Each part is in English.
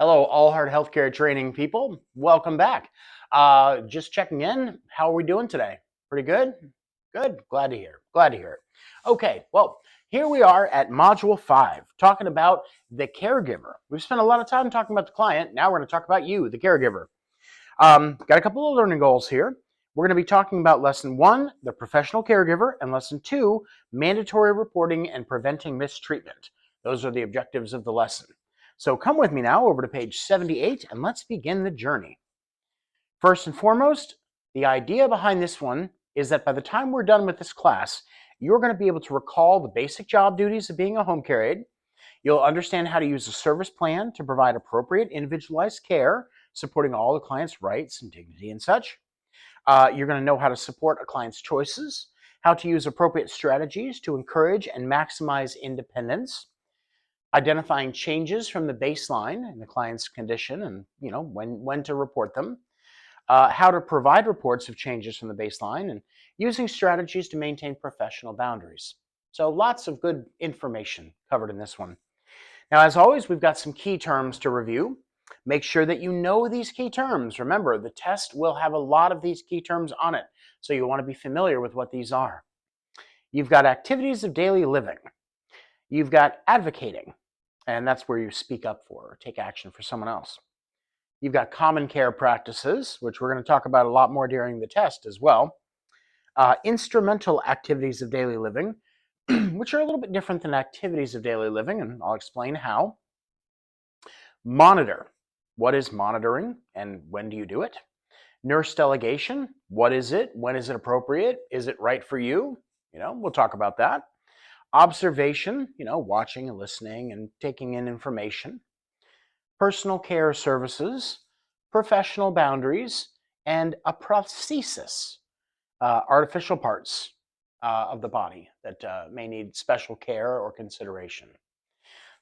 Hello, All Heart Healthcare training people. Welcome back. Just checking in. How are we doing today? Pretty good? Good. Glad to hear. Glad to hear it. Okay, well, here we are at Module 5, talking about the caregiver. We've spent a lot of time talking about the client. Now we're going to talk about you, the caregiver. Got a couple of learning goals here. We're going to be talking about Lesson 1, the professional caregiver, and Lesson 2, mandatory reporting and preventing mistreatment. Those are the objectives of the lesson. So come with me now over to page 78 and let's begin the journey. First and foremost, the idea behind this one is that by the time we're done with this class, you're going to be able to recall the basic job duties of being a home care aide. You'll understand how to use a service plan to provide appropriate individualized care, supporting all the client's rights and dignity and such. You're going to know how to support a client's choices, how to use appropriate strategies to encourage and maximize independence, identifying changes from the baseline in the client's condition and when to report them, how to provide reports of changes from the baseline, and using strategies to maintain professional boundaries. So lots of good information covered in this one. Now, as always, we've got some key terms to review. Make sure that you know these key terms. Remember, the test will have a lot of these key terms on it, so you'll want to be familiar with what these are. You've got activities of daily living. You've got advocating, and that's where you speak up for or take action for someone else. You've got common care practices, which we're going to talk about a lot more during the test as well. Instrumental activities of daily living, which are a little bit different than activities of daily living, and I'll explain how. Monitor. What is monitoring and when do you do it? Nurse delegation. What is it? When is it appropriate? Is it right for you? We'll talk about that. Observation, watching and listening and taking in information. Personal care services, professional boundaries, and a prosthesis, artificial parts of the body that may need special care or consideration.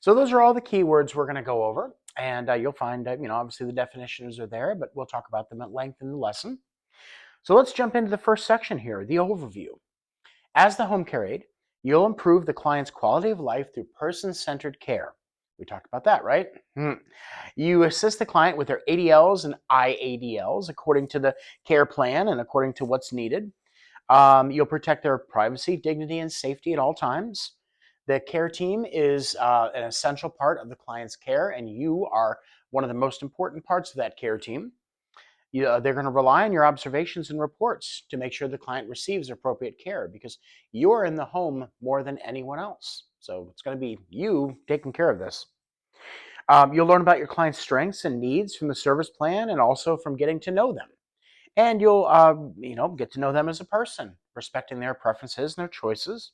So those are all the keywords we're going to go over, and you'll find, obviously the definitions are there, but we'll talk about them at length in the lesson. So let's jump into the first section here, the overview. As the home care aide, you'll improve the client's quality of life through person-centered care. We talked about that, right? You assist the client with their ADLs and IADLs according to the care plan and according to what's needed. You'll protect their privacy, dignity, and safety at all times. The care team is an essential part of the client's care, and you are one of the most important parts of that care team. They're going to rely on your observations and reports to make sure the client receives appropriate care because you're in the home more than anyone else. So it's going to be you taking care of this. You'll learn about your client's strengths and needs from the service plan and also from getting to know them. And you'll, get to know them as a person, respecting their preferences and their choices.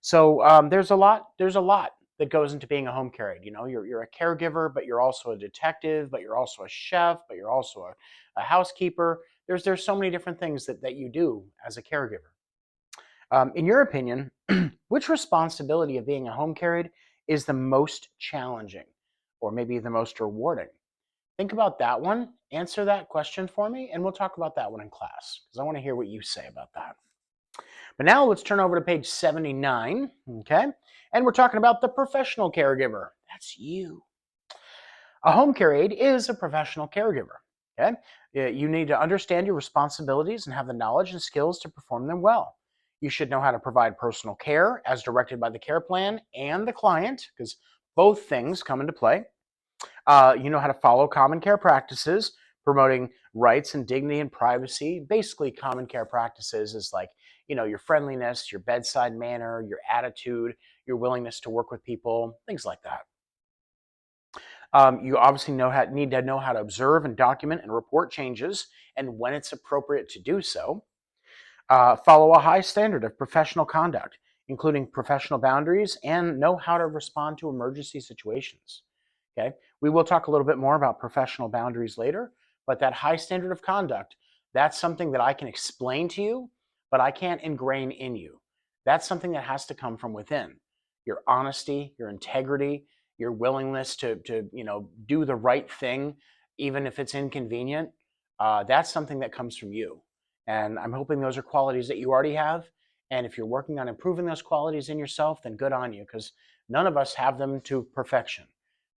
So there's a lot that goes into being a home care aide. You're a caregiver, but you're also a detective, but you're also a chef, but you're also a housekeeper. There's so many different things that you do as a caregiver. In your opinion, which responsibility of being a home care aide is the most challenging or maybe the most rewarding? Think about that one. Answer that question for me, and we'll talk about that one in class because I want to hear what you say about that. But now let's turn over to page 79, okay? And we're talking about the professional caregiver. That's you. A home care aide is a professional caregiver, okay? You need to understand your responsibilities and have the knowledge and skills to perform them well. You should know how to provide personal care as directed by the care plan and the client, because both things come into play. You know how to follow common care practices, promoting rights and dignity and privacy. Basically, common care practices is like, your friendliness, your bedside manner, your attitude, your willingness to work with people, things like that. You obviously need to know how to observe and document and report changes and when it's appropriate to do so. Follow a high standard of professional conduct, including professional boundaries, and know how to respond to emergency situations. Okay, we will talk a little bit more about professional boundaries later, but that high standard of conduct, that's something that I can explain to you, but I can't ingrain in you. That's something that has to come from within. Your honesty, your integrity, your willingness to do the right thing, even if it's inconvenient, that's something that comes from you. And I'm hoping those are qualities that you already have. And if you're working on improving those qualities in yourself, then good on you, because none of us have them to perfection.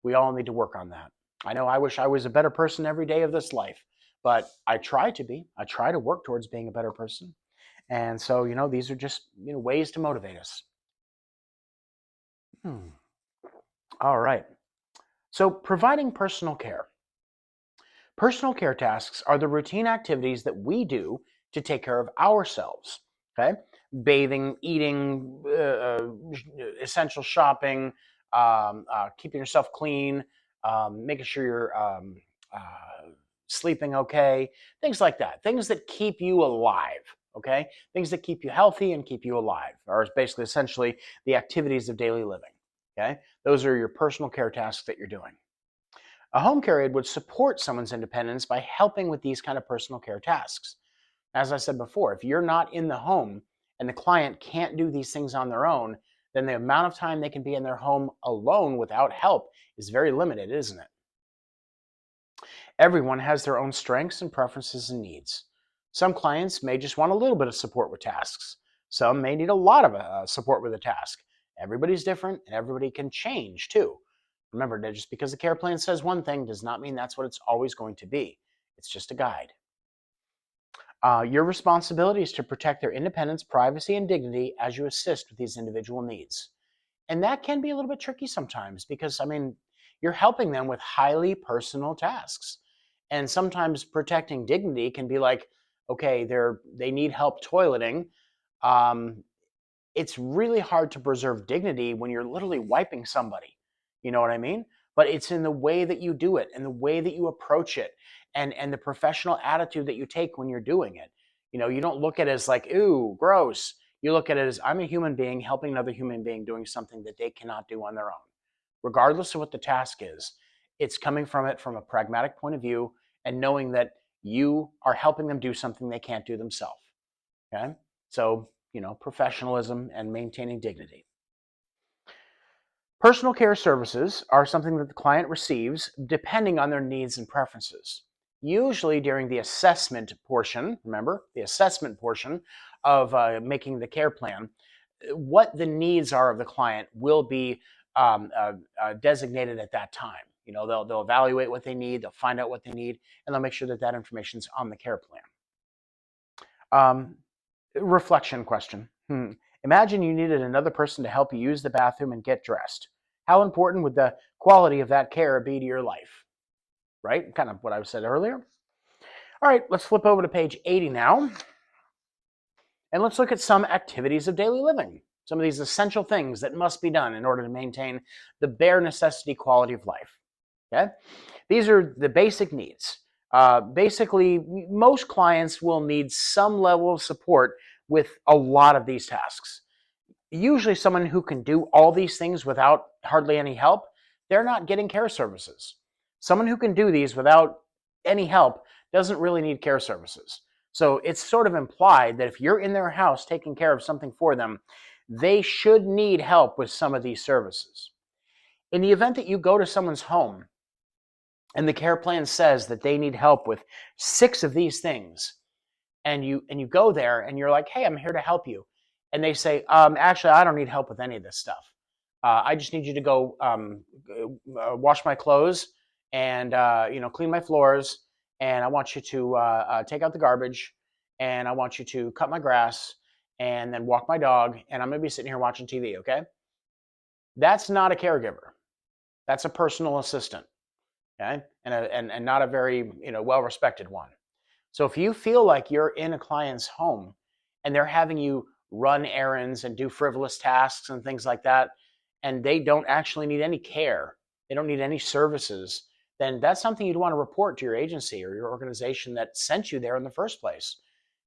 We all need to work on that. I know I wish I was a better person every day of this life, but I try to be. I try to work towards being a better person. And so, these are just, ways to motivate us. Hmm. All right. So, providing personal care. Personal care tasks are the routine activities that we do to take care of ourselves. Okay, bathing, eating, essential shopping, keeping yourself clean, making sure you're sleeping okay, things like that. Things that keep you alive. Okay, things that keep you healthy and keep you alive are basically essentially the activities of daily living. Okay, those are your personal care tasks that you're doing. A home care aide would support someone's independence by helping with these kind of personal care tasks. As I said before, if you're not in the home and the client can't do these things on their own, then the amount of time they can be in their home alone without help is very limited, isn't it? Everyone has their own strengths and preferences and needs. Some clients may just want a little bit of support with tasks. Some may need a lot of support with a task. Everybody's different and everybody can change too. Remember that just because the care plan says one thing does not mean that's what it's always going to be. It's just a guide. Your responsibility is to protect their independence, privacy, and dignity as you assist with these individual needs. And that can be a little bit tricky sometimes because, you're helping them with highly personal tasks. And sometimes protecting dignity can be like, okay, they need help toileting. Um, it's really hard to preserve dignity when you're literally wiping somebody. You know what I mean? But it's in the way that you do it and the way that you approach it and the professional attitude that you take when you're doing it. You don't look at it as like, ooh, gross. You look at it as I'm a human being helping another human being doing something that they cannot do on their own. Regardless of what the task is, it's coming from it from a pragmatic point of view and knowing that you are helping them do something they can't do themselves. Okay? So, professionalism and maintaining dignity. Personal care services are something that the client receives depending on their needs and preferences. Usually during the assessment portion, remember, the assessment portion of making the care plan, what the needs are of the client will be designated at that time. They'll evaluate what they need, they'll find out what they need, and they'll make sure that that information is on the care plan. Um, Reflection question. Imagine you needed another person to help you use the bathroom and get dressed. How important would the quality of that care be to your life? Right? Kind of what I said earlier. All right, let's flip over to page 80 now. And let's look at some activities of daily living. Some of these essential things that must be done in order to maintain the bare necessity quality of life. Okay? These are the basic needs. Basically, most clients will need some level of support with a lot of these tasks. Usually someone who can do all these things without hardly any help, they're not getting care services. Someone who can do these without any help doesn't really need care services. So it's sort of implied that if you're in their house taking care of something for them, they should need help with some of these services. In the event that you go to someone's home and the care plan says that they need help with 6 of these things, and you go there and you're like, hey, I'm here to help you, and they say, actually, I don't need help with any of this stuff. I just need you to go wash my clothes and clean my floors, and I want you to take out the garbage, and I want you to cut my grass, and then walk my dog, and I'm going to be sitting here watching TV. Okay, that's not a caregiver. That's a personal assistant. Okay, and not a very well respected one. So if you feel like you're in a client's home and they're having you run errands and do frivolous tasks and things like that, and they don't actually need any care, they don't need any services, then that's something you'd want to report to your agency or your organization that sent you there in the first place.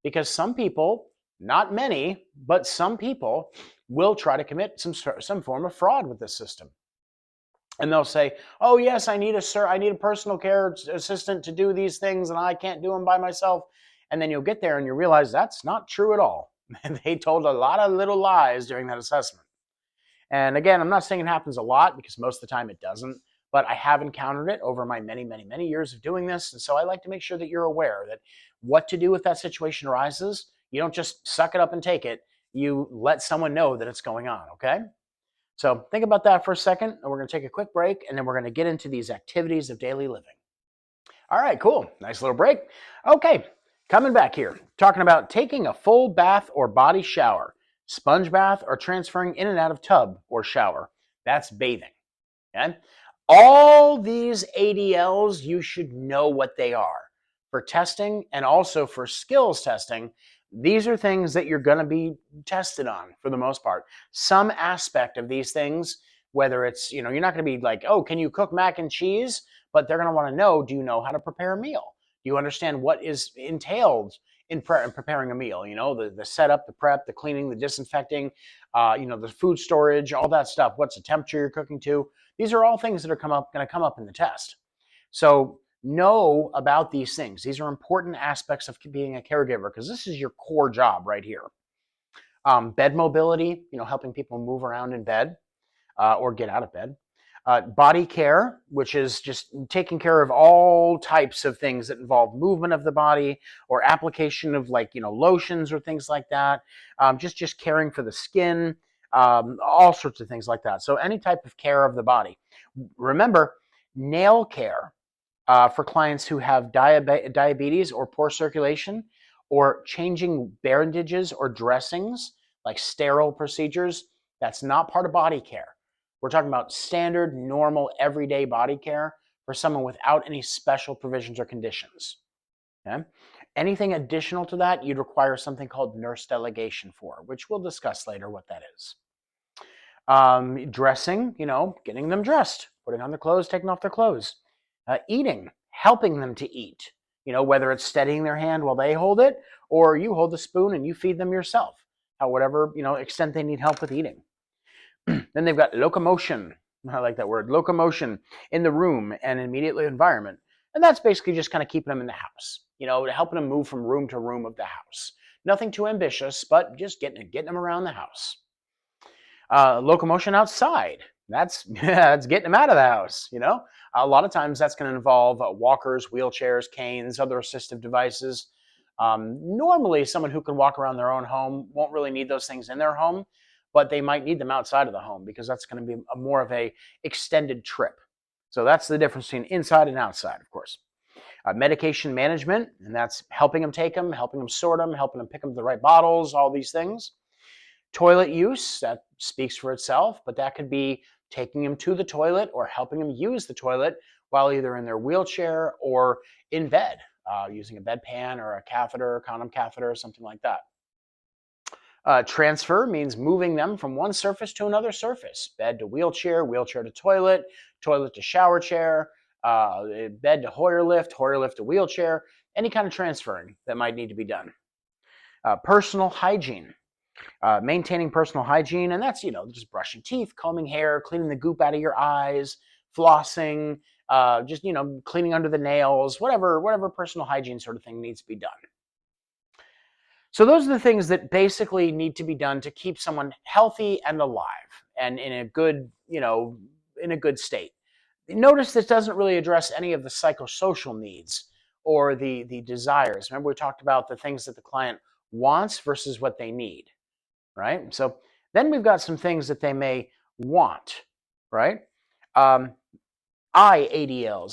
Because some people, not many, but some people will try to commit some form of fraud with this system. And they'll say, oh yes, I need a personal care assistant to do these things and I can't do them by myself. And then you'll get there and you realize that's not true at all. They told a lot of little lies during that assessment. And again, I'm not saying it happens a lot because most of the time it doesn't, but I have encountered it over my many, many, many years of doing this. And so I like to make sure that you're aware that what to do if that situation arises. You don't just suck it up and take it. You let someone know that it's going on, okay? So think about that for a second, and we're going to take a quick break, and then we're going to get into these activities of daily living. All right, cool. Nice little break. Okay, coming back here, talking about taking a full bath or body shower, sponge bath, or transferring in and out of tub or shower. That's bathing. Okay? All these ADLs, you should know what they are. For testing and also for skills testing, these are things that you're going to be tested on for the most part. Some aspect of these things, whether it's, you're not going to be like, oh, can you cook mac and cheese? But they're going to want to know, do you know how to prepare a meal? Do you understand what is entailed in preparing a meal? The setup, the prep, the cleaning, the disinfecting, the food storage, all that stuff. What's the temperature you're cooking to? These are all things that are going to come up in the test. So know about these things. These are important aspects of being a caregiver because this is your core job right here. Bed mobility, helping people move around in bed or get out of bed. Body care, which is just taking care of all types of things that involve movement of the body or application of lotions or things like that. Just caring for the skin, all sorts of things like that. So any type of care of the body. Remember, nail care for clients who have diabetes or poor circulation, or changing bandages or dressings, like sterile procedures. That's not part of body care. We're talking about standard, normal, everyday body care for someone without any special provisions or conditions. Okay? Anything additional to that, you'd require something called nurse delegation for, which we'll discuss later what that is. Dressing, getting them dressed, putting on their clothes, taking off their clothes. Eating, helping them to eat, whether it's steadying their hand while they hold it, or you hold the spoon and you feed them yourself, whatever, extent they need help with eating. Then they've got locomotion. I like that word, locomotion, in the room and immediately environment. And that's basically just kind of keeping them in the house, helping them move from room to room of the house. Nothing too ambitious, but just getting them around the house. Locomotion outside. That's getting them out of the house. A lot of times that's going to involve walkers, wheelchairs, canes, other assistive devices. Normally, someone who can walk around their own home won't really need those things in their home, but they might need them outside of the home because that's going to be more of a extended trip. So that's the difference between inside and outside, of course. Medication management, and that's helping them take them, helping them sort them, helping them pick them the right bottles, all these things. Toilet use, that speaks for itself, but that could be taking them to the toilet or helping them use the toilet while either in their wheelchair or in bed, using a bedpan or a catheter, condom catheter, or something like that. Transfer means moving them from one surface to another surface. Bed to wheelchair, wheelchair to toilet, toilet to shower chair, bed to Hoyer lift to wheelchair, any kind of transferring that might need to be done. Personal hygiene. Maintaining personal hygiene, and that's just brushing teeth, combing hair, cleaning the goop out of your eyes, flossing, just cleaning under the nails, whatever personal hygiene sort of thing needs to be done. So those are the things that basically need to be done to keep someone healthy and alive and in a good state. Notice this doesn't really address any of the psychosocial needs or the desires. Remember, we talked about the things that the client wants versus what they need. Right? So then we've got some things that they may want, right? IADLs,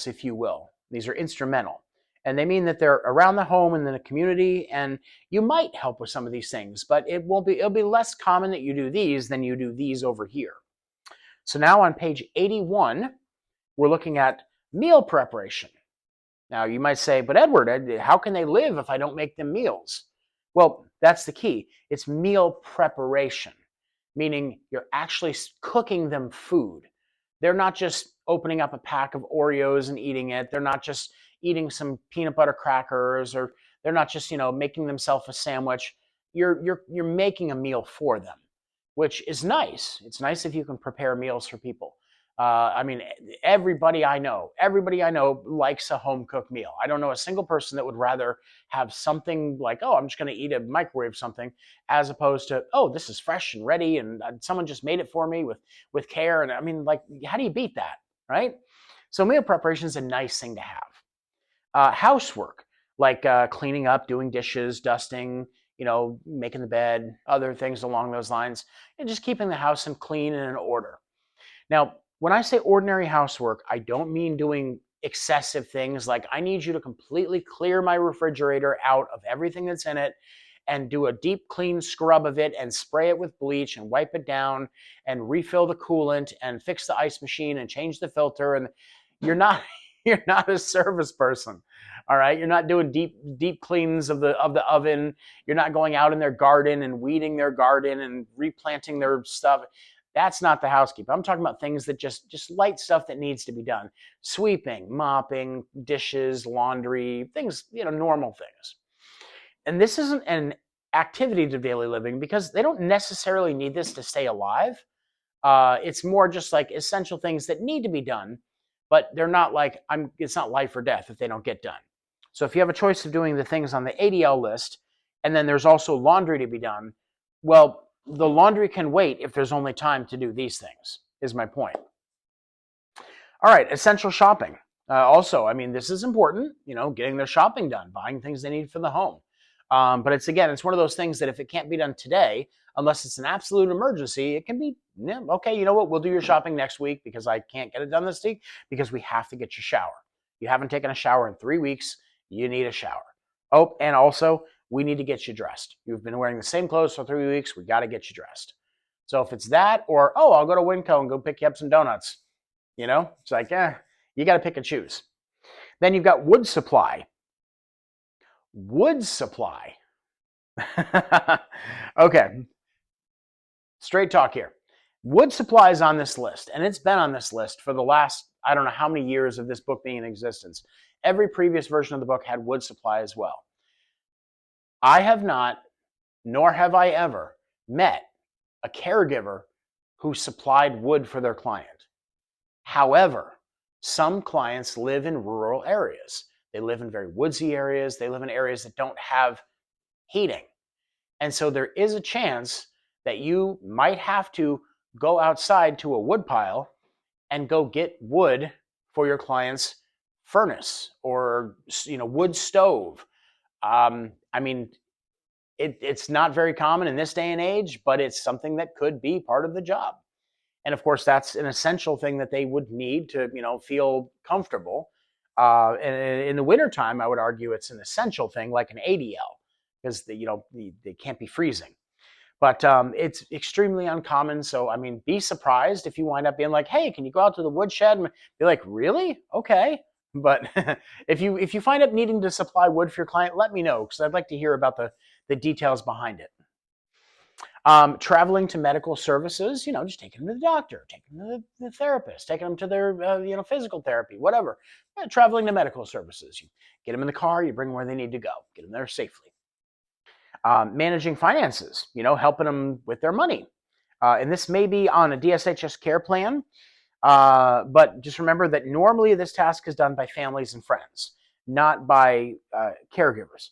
if you will. These are instrumental. And they mean that they're around the home and in the community, and you might help with some of these things, but it'll be less common that you do these than you do these over here. So now on page 81, we're looking at meal preparation. Now you might say, but Edward, how can they live if I don't make them meals? Well, that's the key. It's meal preparation, meaning you're actually cooking them food. They're not just opening up a pack of Oreos and eating it. They're not just eating some peanut butter crackers, or they're not just, making themselves a sandwich. You're making a meal for them, which is nice. It's nice if you can prepare meals for people. Everybody I know likes a home-cooked meal. I don't know a single person that would rather have something like, oh, I'm just going to eat a microwave something, as opposed to, oh, this is fresh and ready, and someone just made it for me with care. And how do you beat that, right? So meal preparation is a nice thing to have. Housework, like cleaning up, doing dishes, dusting, making the bed, other things along those lines, and just keeping the house in clean and in order. Now, when I say ordinary housework, I don't mean doing excessive things like I need you to completely clear my refrigerator out of everything that's in it and do a deep clean scrub of it and spray it with bleach and wipe it down and refill the coolant and fix the ice machine and change the filter. And you're not you're not a service person. All right, you're not doing deep cleans of the oven. You're not going out in their garden and weeding their garden and replanting their stuff. That's not the housekeeper. I'm talking about things that just light stuff that needs to be done. Sweeping, mopping, dishes, laundry, things, normal things. And this isn't an activity to daily living because they don't necessarily need this to stay alive. It's more just like essential things that need to be done, but they're not like it's not life or death if they don't get done. So if you have a choice of doing the things on the ADL list, and then there's also laundry to be done, well, the laundry can wait if there's only time to do these things, is my point. All right, essential shopping. Also, this is important, getting their shopping done, buying things they need for the home. But it's one of those things that if it can't be done today, unless it's an absolute emergency, it can be, okay, you know what, we'll do your shopping next week because I can't get it done this week because we have to get your shower. You haven't taken a shower in 3 weeks, you need a shower. Oh, and also, we need to get you dressed. You've been wearing the same clothes for 3 weeks, we got to get you dressed. So if it's that, or, I'll go to Winco and go pick you up some donuts, it's like, you got to pick and choose. Then you've got wood supply. Wood supply. Okay. Straight talk here. Wood supply is on this list, and it's been on this list for the last, I don't know how many years of this book being in existence. Every previous version of the book had wood supply as well. I have not, nor have I ever, met a caregiver who supplied wood for their client. However, some clients live in rural areas. They live in very woodsy areas. They live in areas that don't have heating. And so there is a chance that you might have to go outside to a wood pile and go get wood for your client's furnace or wood stove. It's not very common in this day and age, but it's something that could be part of the job. And of course, that's an essential thing that they would need to, feel comfortable. And in the wintertime, I would argue it's an essential thing like an ADL because they can't be freezing. But it's extremely uncommon. So, be surprised if you wind up being like, hey, can you go out to the woodshed? And be like, really? Okay. But if you find up needing to supply wood for your client, let me know because I'd like to hear about the details behind it. Traveling to medical services, just taking them to the doctor, taking them to the therapist, taking them to their physical therapy, whatever. Traveling to medical services. You get them in the car, you bring them where they need to go, get them there safely. Managing finances, helping them with their money. And this may be on a DSHS care plan, but just remember that normally this task is done by families and friends, not by caregivers.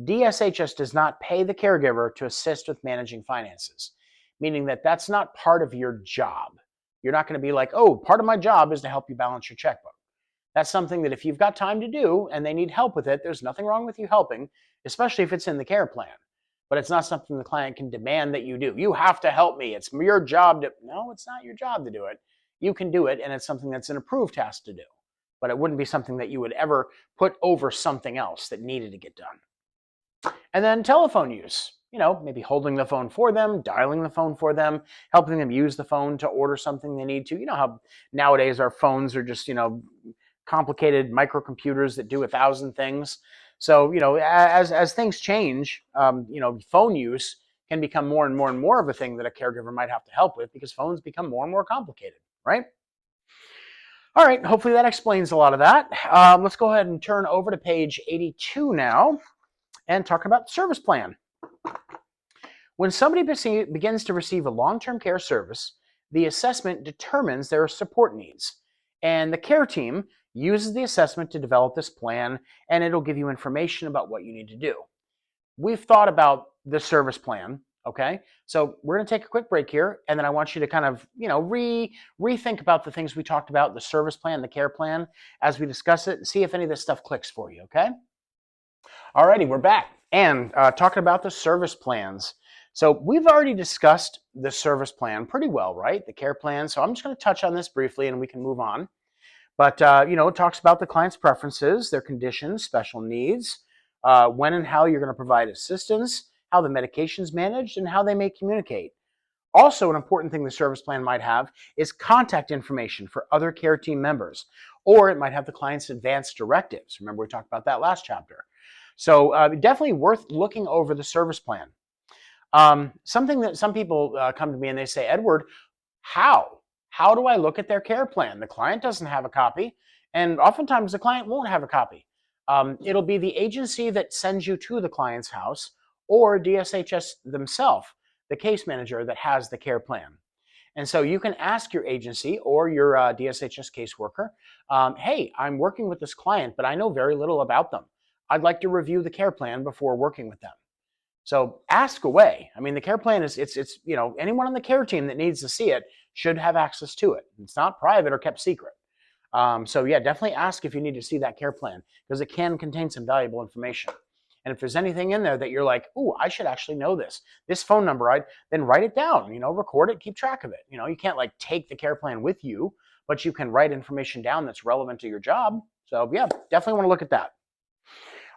DSHS does not pay the caregiver to assist with managing finances, meaning that that's not part of your job. You're not going to be like, part of my job is to help you balance your checkbook. That's something that if you've got time to do and they need help with it, there's nothing wrong with you helping, especially if it's in the care plan. But it's not something the client can demand that you do. You have to help me. It's your job to... No, it's not your job to do it. You can do it, and it's something that's an approved task to do. But it wouldn't be something that you would ever put over something else that needed to get done. And then telephone use, maybe holding the phone for them, dialing the phone for them, helping them use the phone to order something they need to. You know how nowadays our phones are just, complicated microcomputers that do 1,000 things. So, as things change, phone use can become more and more and more of a thing that a caregiver might have to help with because phones become more and more complicated, right? All right, hopefully that explains a lot of that. Let's go ahead and turn over to page 82 now. And talking about the service plan. When somebody begins to receive a long-term care service, the assessment determines their support needs. And the care team uses the assessment to develop this plan, and it'll give you information about what you need to do. We've thought about the service plan, okay? So we're going to take a quick break here, and then I want you to kind of, rethink about the things we talked about, the service plan, the care plan, as we discuss it, and see if any of this stuff clicks for you, okay? Alrighty, we're back and talking about the service plans. So we've already discussed the service plan pretty well, right? The care plan. So I'm just going to touch on this briefly and we can move on. But it talks about the client's preferences, their conditions, special needs, when and how you're going to provide assistance, how the medication's managed, and how they may communicate. Also, an important thing the service plan might have is contact information for other care team members, or it might have the client's advanced directives. Remember, we talked about that last chapter. So, definitely worth looking over the service plan. Something that some people come to me and they say, Edward, how? How do I look at their care plan? The client doesn't have a copy, and oftentimes the client won't have a copy. It'll be the agency that sends you to the client's house or DSHS themselves, the case manager that has the care plan. And so you can ask your agency or your DSHS caseworker, hey, I'm working with this client, but I know very little about them. I'd like to review the care plan before working with them. So ask away. I mean, the care plan is, it's anyone on the care team that needs to see it should have access to it. It's not private or kept secret. So yeah, definitely ask if you need to see that care plan because it can contain some valuable information. And if there's anything in there that you're like, ooh, I should actually know this phone number, then write it down, record it, keep track of it. You can't like take the care plan with you, but you can write information down that's relevant to your job. So yeah, definitely want to look at that.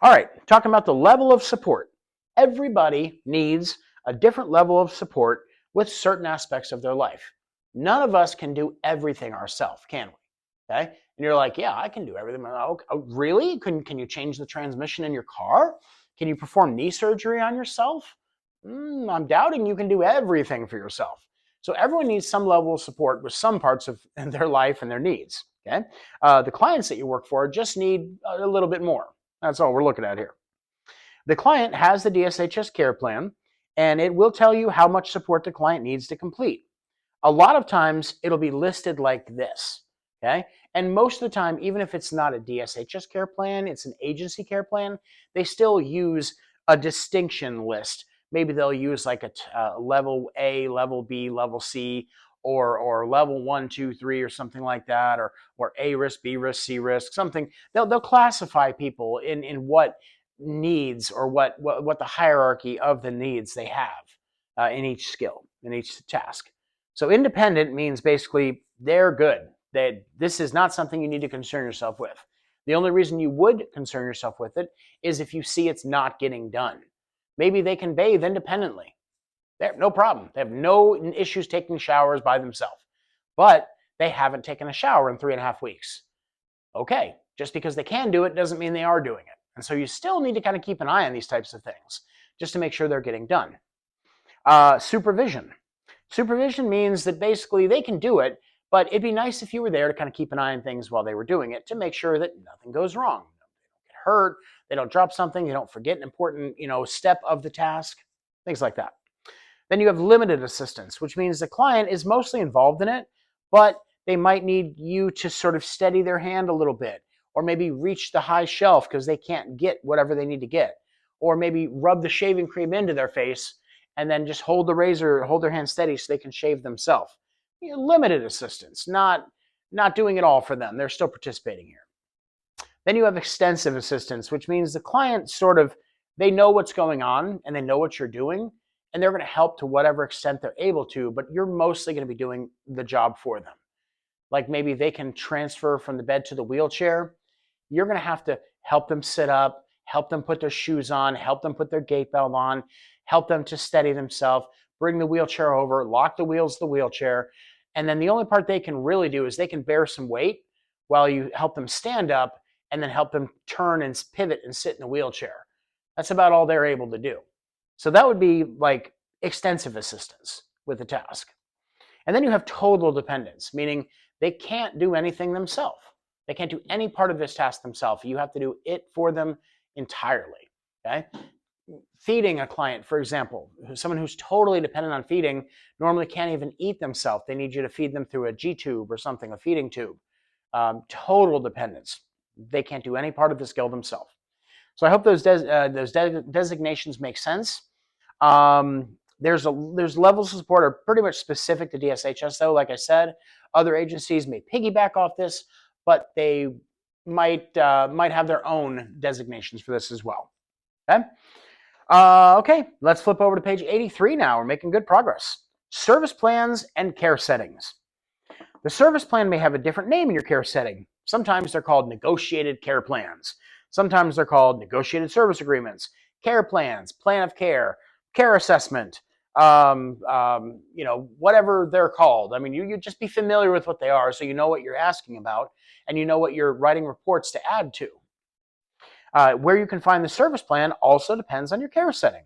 All right, talking about the level of support. Everybody needs a different level of support with certain aspects of their life. None of us can do everything ourselves, can we? Okay? And you're like, yeah, I can do everything. Oh, really? Can you change the transmission in your car? Can you perform knee surgery on yourself? I'm doubting you can do everything for yourself. So everyone needs some level of support with some parts of their life and their needs. Okay? The clients that you work for just need a little bit more. That's all we're looking at here. The client has the DSHS care plan, and it will tell you how much support the client needs to complete. A lot of times, it'll be listed like this, okay? And most of the time, even if it's not a DSHS care plan, it's an agency care plan, they still use a distinction list. Maybe they'll use like a level A, level B, level C, or level 1, 2, 3, or something like that, or A risk, B risk, C risk, something. They'll classify people in what needs or what the hierarchy of the needs they have in each skill, in each task. So independent means basically they're good. This is not something you need to concern yourself with. The only reason you would concern yourself with it is if you see it's not getting done. Maybe they can bathe independently. They have no problem. They have no issues taking showers by themselves. But they haven't taken a shower in 3.5 weeks. Okay, just because they can do it doesn't mean they are doing it. And so you still need to kind of keep an eye on these types of things just to make sure they're getting done. Supervision. Supervision means that basically they can do it, but it'd be nice if you were there to kind of keep an eye on things while they were doing it to make sure that nothing goes wrong. They don't get hurt, they don't drop something, they don't forget an important, step of the task, things like that. Then you have limited assistance, which means the client is mostly involved in it, but they might need you to sort of steady their hand a little bit, or maybe reach the high shelf because they can't get whatever they need to get, or maybe rub the shaving cream into their face and then just hold the razor, hold their hand steady so they can shave themselves. Limited assistance, not doing it all for them. They're still participating here. Then you have extensive assistance, which means the client they know what's going on and they know what you're doing, and they're going to help to whatever extent they're able to, but you're mostly going to be doing the job for them. Like maybe they can transfer from the bed to the wheelchair. You're going to have to help them sit up, help them put their shoes on, help them put their gait belt on, help them to steady themselves, bring the wheelchair over, lock the wheels of the wheelchair. And then the only part they can really do is they can bear some weight while you help them stand up and then help them turn and pivot and sit in the wheelchair. That's about all they're able to do. So that would be like extensive assistance with the task. And then you have total dependence, meaning they can't do anything themselves. They can't do any part of this task themselves. You have to do it for them entirely. Okay? Feeding a client, for example, someone who's totally dependent on feeding normally can't even eat themselves. They need you to feed them through a G-tube or something, a feeding tube. Total dependence. They can't do any part of the skill themselves. So I hope those designations make sense. There's levels of support are pretty much specific to DSHS, though. Like I said, other agencies may piggyback off this, but they might have their own designations for this as well. Okay? Okay, let's flip over to page 83 now. We're making good progress. Service plans and care settings. The service plan may have a different name in your care setting. Sometimes they're called negotiated care plans. Sometimes they're called negotiated service agreements, care plans, plan of care, care assessment, whatever they're called. I mean, you just be familiar with what they are so you know what you're asking about and you know what you're writing reports to add to. Where you can find the service plan also depends on your care setting.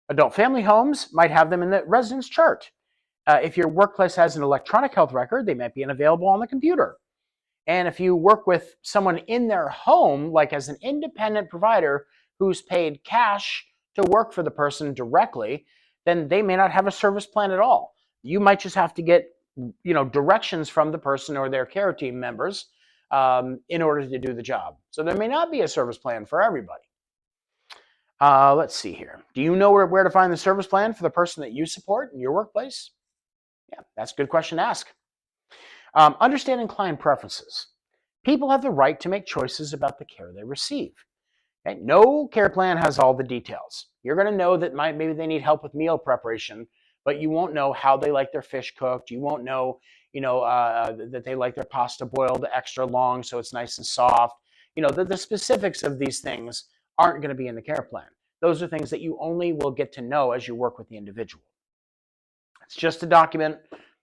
Adult family homes might have them in the residence chart. If your workplace has an electronic health record, they might be available on the computer. And if you work with someone in their home, like as an independent provider who's paid cash to work for the person directly, then they may not have a service plan at all. You might just have to get, directions from the person or their care team members in order to do the job. So there may not be a service plan for everybody. Let's see here. Do you know where to find the service plan for the person that you support in your workplace? Yeah, that's a good question to ask. Understanding client preferences. People have the right to make choices about the care they receive. Okay? No care plan has all the details. You're going to know that maybe they need help with meal preparation, but you won't know how they like their fish cooked. You won't know, that they like their pasta boiled extra long so it's nice and soft. The specifics of these things aren't going to be in the care plan. Those are things that you only will get to know as you work with the individual. It's just a document.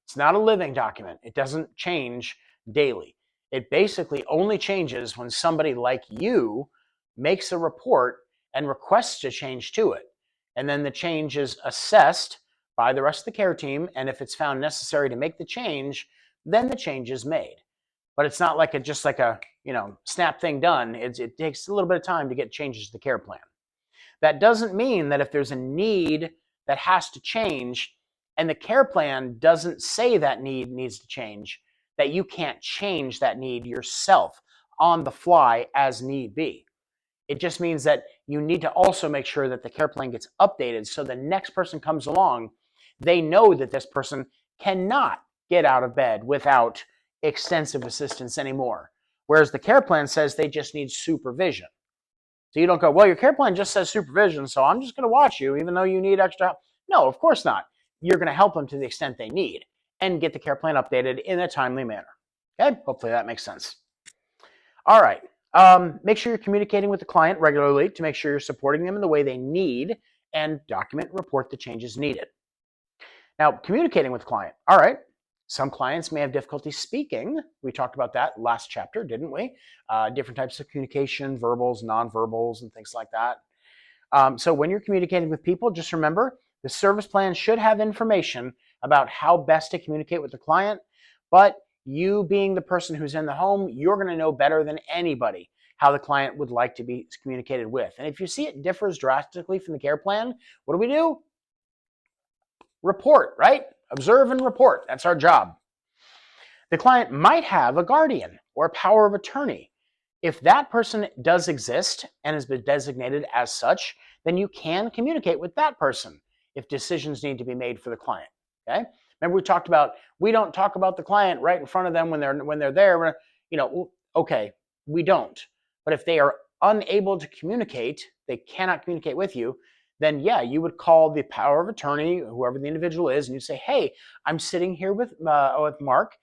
It's not a living document. It doesn't change daily. It basically only changes when somebody like you makes a report and requests a change to it. And then the change is assessed by the rest of the care team. And if it's found necessary to make the change, then the change is made. But it's not like just like a snap thing done. It takes a little bit of time to get changes to the care plan. That doesn't mean that if there's a need that has to change and the care plan doesn't say that need needs to change, that you can't change that need yourself on the fly as need be. It just means that you need to also make sure that the care plan gets updated so the next person comes along, they know that this person cannot get out of bed without extensive assistance anymore. Whereas the care plan says they just need supervision. So you don't go, well, your care plan just says supervision, so I'm just going to watch you even though you need extra help. No, of course not. You're going to help them to the extent they need and get the care plan updated in a timely manner. Okay, hopefully that makes sense. All right, make sure you're communicating with the client regularly to make sure you're supporting them in the way they need and document and report the changes needed. Now, communicating with the client. All right, some clients may have difficulty speaking. We talked about that last chapter, didn't we? Different types of communication, verbals, nonverbals, and things like that. So when you're communicating with people, just remember the service plan should have information about how best to communicate with the client, but you being the person who's in the home, you're going to know better than anybody how the client would like to be communicated with. And if you see it differs drastically from the care plan, what do? Report, right? Observe and report. That's our job. The client might have a guardian or a power of attorney. If that person does exist and has been designated as such, then you can communicate with that person if decisions need to be made for the client. Okay? Remember we talked about we don't talk about the client right in front of them when they're there. Okay, we don't. But if they are unable to communicate, they cannot communicate with you, then yeah, you would call the power of attorney, whoever the individual is, and you say, hey, I'm sitting here with Mark,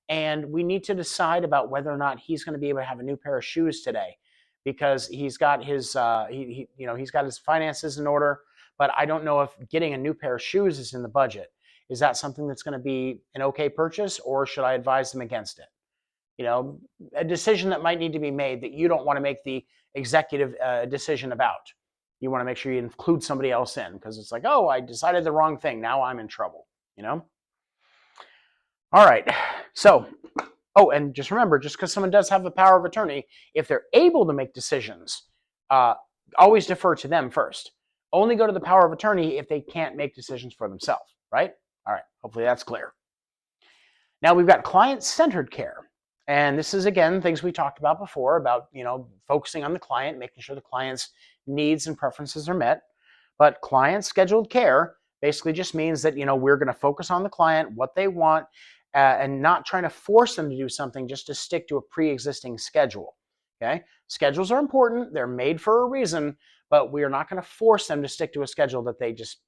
and we need to decide about whether or not he's going to be able to have a new pair of shoes today because he's got his he's got his finances in order, but I don't know if getting a new pair of shoes is in the budget. Is that something that's going to be an okay purchase, or should I advise them against it? A decision that might need to be made that you don't want to make the executive decision about. You want to make sure you include somebody else in because it's like, oh, I decided the wrong thing. Now I'm in trouble, All right. So, and just remember, just because someone does have the power of attorney, if they're able to make decisions, always defer to them first. Only go to the power of attorney if they can't make decisions for themselves, right? All right. Hopefully that's clear. Now we've got client-centered care. And this is, again, things we talked about before about, focusing on the client, making sure the client's needs and preferences are met. But client-scheduled care basically just means that, we're going to focus on the client, what they want, and not trying to force them to do something just to stick to a pre-existing schedule. Okay, schedules are important. They're made for a reason, but we are not going to force them to stick to a schedule that they just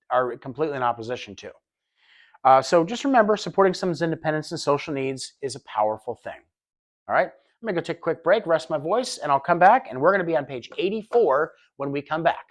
are completely in opposition to. So just remember, supporting someone's independence and social needs is a powerful thing. All right, I'm going to go take a quick break, rest my voice, and I'll come back, and we're going to be on page 84 when we come back.